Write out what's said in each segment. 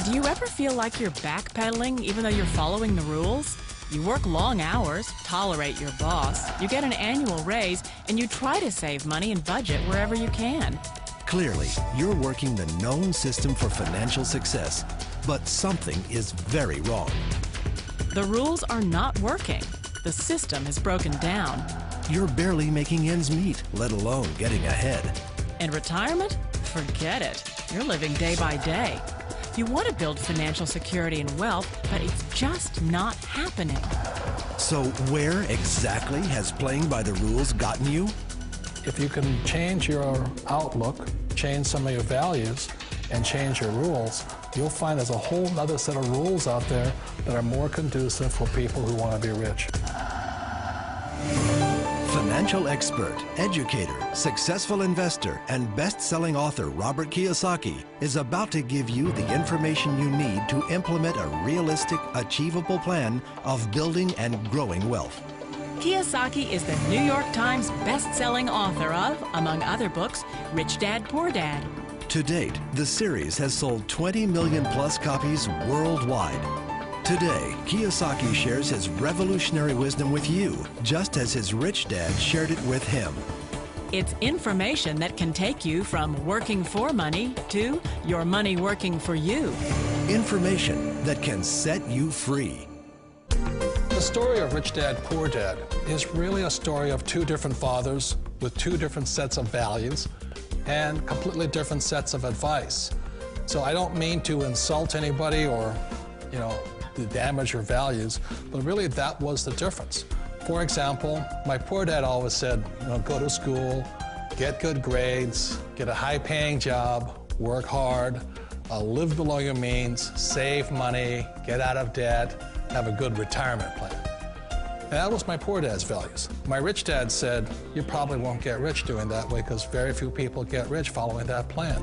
Do you ever feel like you're backpedaling even though you're following the rules? You work long hours, tolerate your boss, you get an annual raise, and you try to save money and budget wherever you can. Clearly, you're working the known system for financial success, but something is very wrong. The rules are not working. The system has broken down. You're barely making ends meet, let alone getting ahead. And retirement? Forget it. You're living day by day. You want to build financial security and wealth, but it's just not happening. So where exactly has playing by the rules gotten you? If you can change your outlook, change some of your values, and change your rules, you'll find there's a whole other set of rules out there that are more conducive for people who want to be rich. Financial expert, educator, successful investor, and best-selling author Robert Kiyosaki is about to give you the information you need to implement a realistic, achievable plan of building and growing wealth. Kiyosaki is the New York Times best-selling author of, among other books, Rich Dad, Poor Dad. To date, the series has sold 20 million plus copies worldwide. Today, Kiyosaki shares his revolutionary wisdom with you, just as his rich dad shared it with him. It's information that can take you from working for money to your money working for you. Information that can set you free. The story of Rich Dad, Poor Dad is really a story of two different fathers with two different sets of values and completely different sets of advice. So I don't mean to insult anybody or, to damage your values, but really that was the difference. For example, my poor dad always said, go to school, get good grades, get a high-paying job, work hard, live below your means, save money, get out of debt, have a good retirement plan. And that was my poor dad's values. My rich dad said, you probably won't get rich doing that way because very few people get rich following that plan.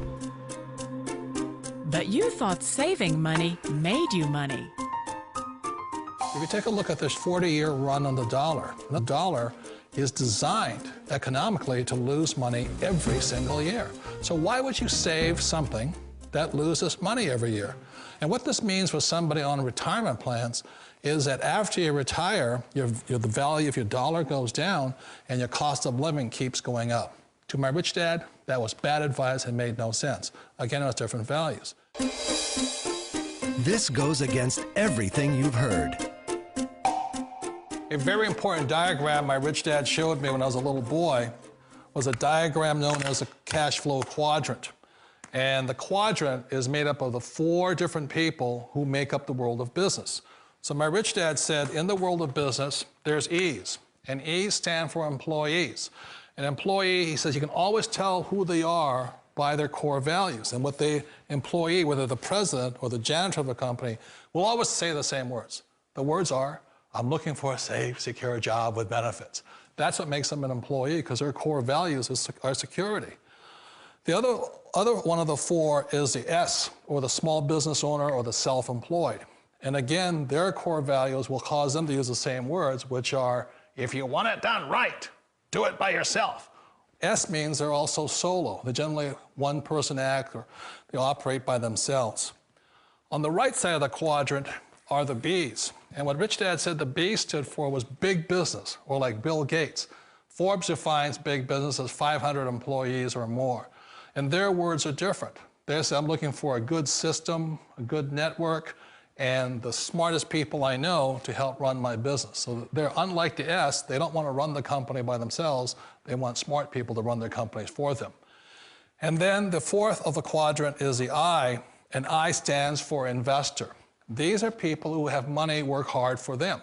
But you thought saving money made you money. If you take a look at this 40-year run on the dollar is designed economically to lose money every single year. So why would you save something that loses money every year? And what this means for somebody on retirement plans is that after you retire, the value of your dollar goes down and your cost of living keeps going up. To my rich dad, that was bad advice and made no sense. Again, it was different values. This goes against everything you've heard. A very important diagram my rich dad showed me when I was a little boy was a diagram known as a cash flow quadrant. And the quadrant is made up of the 4 different people who make up the world of business. So my rich dad said, in the world of business, there's E's, and E's stand for employees. An employee, he says, you can always tell who they are by their core values. And what the employee, whether the president or the janitor of the company, will always say the same words. The words are, I'm looking for a safe, secure job with benefits. That's what makes them an employee, because their core values are security. The other one of the 4 is the S, or the small business owner or the self-employed. And again, their core values will cause them to use the same words, which are, if you want it done right, do it by yourself. S means they're also solo. They're generally one-person act, or they operate by themselves. On the right side of the quadrant are the B's. And what Rich Dad said the B stood for was big business, or like Bill Gates. Forbes defines big business as 500 employees or more. And their words are different. They say, I'm looking for a good system, a good network, and the smartest people I know to help run my business. So they're unlike the S. They don't want to run the company by themselves. They want smart people to run their companies for them. And then the 4th of the quadrant is the I, and I stands for investor. These are people who have money work hard for them.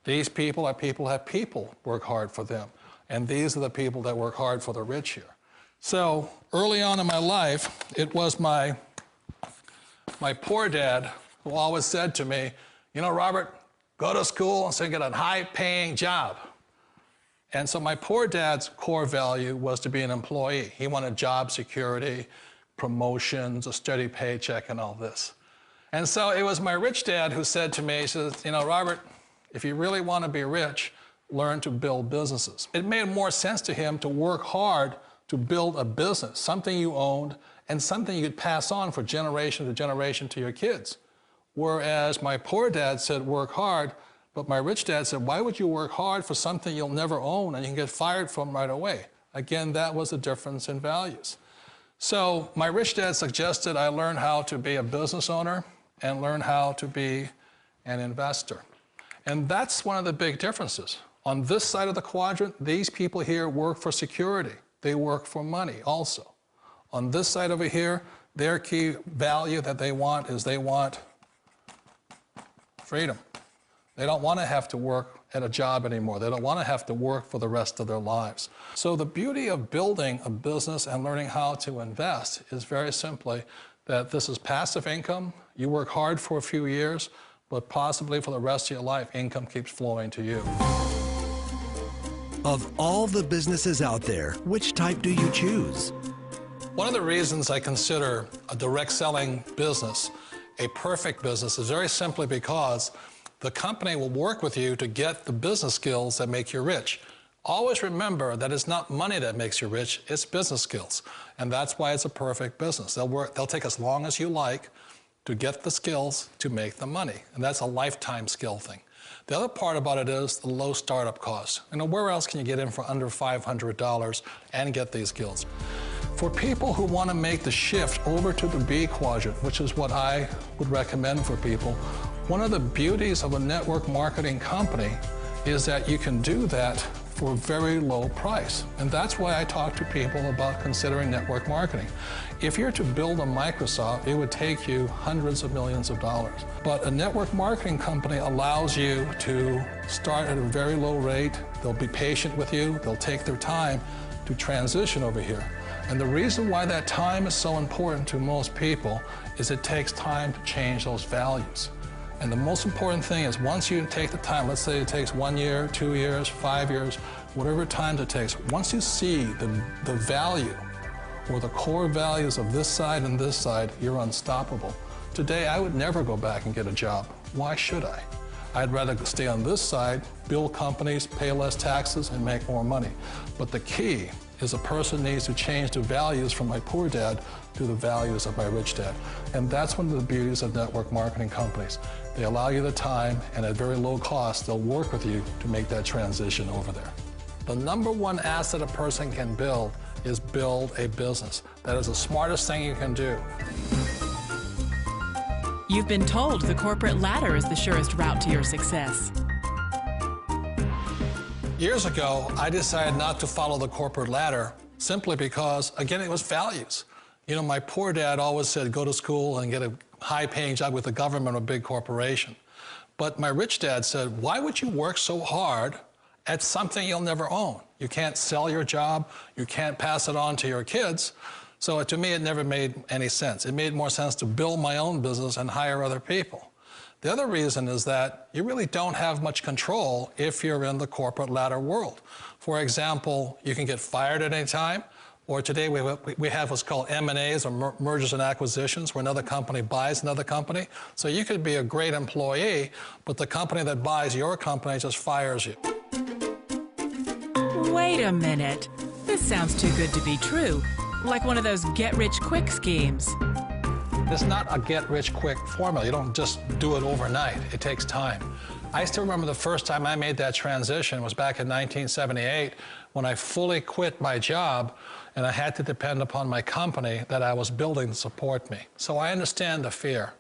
These people are people who have people work hard for them. And these are the people that work hard for the rich here. So early on in my life, it was my poor dad who always said to me, Robert, go to school and so get a high-paying job. And so my poor dad's core value was to be an employee. He wanted job security, promotions, a steady paycheck, and all this. And so it was my rich dad who said to me, he says, Robert, if you really want to be rich, learn to build businesses. It made more sense to him to work hard to build a business, something you owned, and something you could pass on for generation to generation to your kids. Whereas my poor dad said, work hard, but my rich dad said, why would you work hard for something you'll never own and you can get fired from right away? Again, that was the difference in values. So my rich dad suggested I learn how to be a business owner and learn how to be an investor. And that's one of the big differences. On this side of the quadrant, these people here work for security. They work for money also. On this side over here, their key value that they want is they want freedom. They don't want to have to work at a job anymore. They don't want to have to work for the rest of their lives. So the beauty of building a business and learning how to invest is very simply that this is passive income. You work hard for a few years, but possibly for the rest of your life, income keeps flowing to you. Of all the businesses out there, which type do you choose? One of the reasons I consider a direct selling business a perfect business is very simply because the company will work with you to get the business skills that make you rich. Always remember that it's not money that makes you rich, it's business skills. And that's why it's a perfect business. They'll take as long as you like to get the skills to make the money. And that's a lifetime skill thing. The other part about it is the low startup cost. You know, where else can you get in for under $500 and get these skills? For people who want to make the shift over to the B quadrant, which is what I would recommend for people, one of the beauties of a network marketing company is that you can do that for a very low price. And that's why I talk to people about considering network marketing. If you're to build a Microsoft, it would take you hundreds of millions of dollars. But a network marketing company allows you to start at a very low rate. They'll be patient with you. They'll take their time to transition over here. And the reason why that time is so important to most people is it takes time to change those values. And the most important thing is once you take the time, let's say it takes 1 year, 2 years, 5 years, whatever time it takes, once you see the value or the core values of this side and this side, you're unstoppable. Today, I would never go back and get a job. Why should I? I'd rather stay on this side, build companies, pay less taxes, and make more money. But the key is a person needs to change the values from my poor dad to the values of my rich dad. And that's one of the beauties of network marketing companies. They allow you the time, and at very low cost, they'll work with you to make that transition over there. The number one asset a person can build is build a business. That is the smartest thing you can do. You've been told the corporate ladder is the surest route to your success. Years ago, I decided not to follow the corporate ladder simply because, again, it was values. You know, my poor dad always said, go to school and get a high-paying job with the government or a big corporation. But my rich dad said, why would you work so hard at something you'll never own? You can't sell your job. You can't pass it on to your kids. So to me, it never made any sense. It made more sense to build my own business and hire other people. The other reason is that you really don't have much control if you're in the corporate ladder world. For example, you can get fired at any time, or today we have what's called M&As, or mergers and acquisitions, where another company buys another company. So you could be a great employee, but the company that buys your company just fires you. Wait a minute. This sounds too good to be true. Like one of those get-rich-quick schemes. It's not a get-rich-quick formula. You don't just do it overnight. It takes time. I still remember the first time I made that transition was back in 1978 when I fully quit my job and I had to depend upon my company that I was building to support me. So I understand the fear.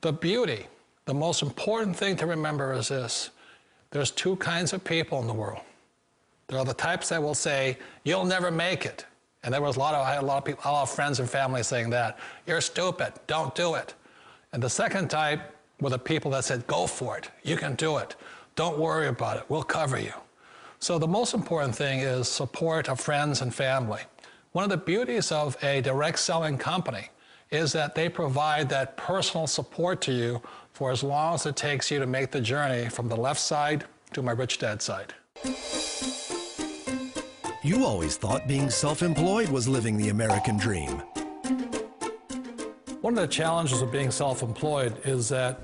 The beauty, the most important thing to remember is this. There's two kinds of people in the world. There are the types that will say, you'll never make it. And I had a lot of friends and family saying that. You're stupid, don't do it. And the second type were the people that said, go for it, you can do it. Don't worry about it, we'll cover you. So the most important thing is support of friends and family. One of the beauties of a direct selling company is that they provide that personal support to you for as long as it takes you to make the journey from the left side to my rich dad side. You always thought being self-employed was living the American dream. One of the challenges of being self-employed is that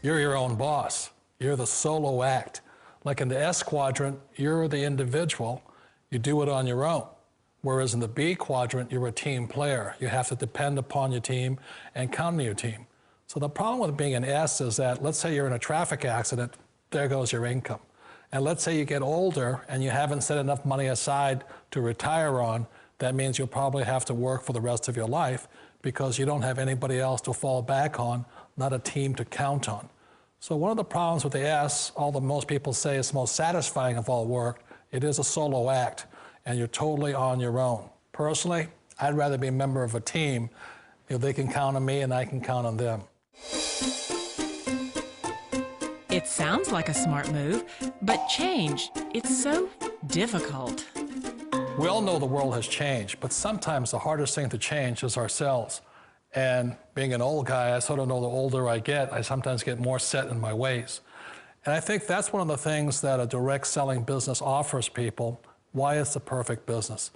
you're your own boss. You're the solo act. Like in the S quadrant, you're the individual. You do it on your own. Whereas in the B quadrant, you're a team player. You have to depend upon your team and count on your team. So the problem with being an S is that, let's say you're in a traffic accident, there goes your income. And let's say you get older and you haven't set enough money aside to retire on, that means you'll probably have to work for the rest of your life because you don't have anybody else to fall back on, not a team to count on. So one of the problems with the S, although most people say it's the most satisfying of all work, it is a solo act, and you're totally on your own. Personally, I'd rather be a member of a team if they can count on me and I can count on them. It sounds like a smart move, but change, it's so difficult. We all know the world has changed, but sometimes the hardest thing to change is ourselves. And being an old guy, I sort of know the older I get, I sometimes get more set in my ways. And I think that's one of the things that a direct selling business offers people, why it's the perfect business.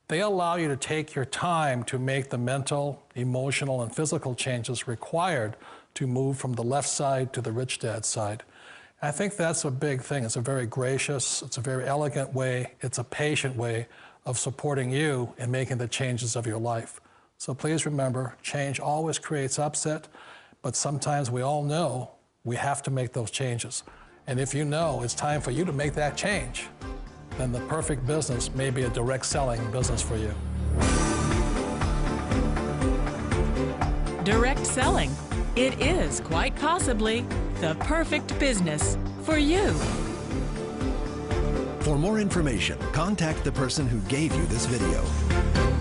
They allow you to take your time to make the mental, emotional, and physical changes required to move from the left side to the rich dad side. And I think that's a big thing. It's a very gracious, it's a very elegant way, it's a patient way of supporting you in making the changes of your life. So please remember, change always creates upset, but sometimes we all know we have to make those changes. And if you know it's time for you to make that change, then the perfect business may be a direct selling business for you. Direct selling. It is quite possibly the perfect business for you. For more information, contact the person who gave you this video.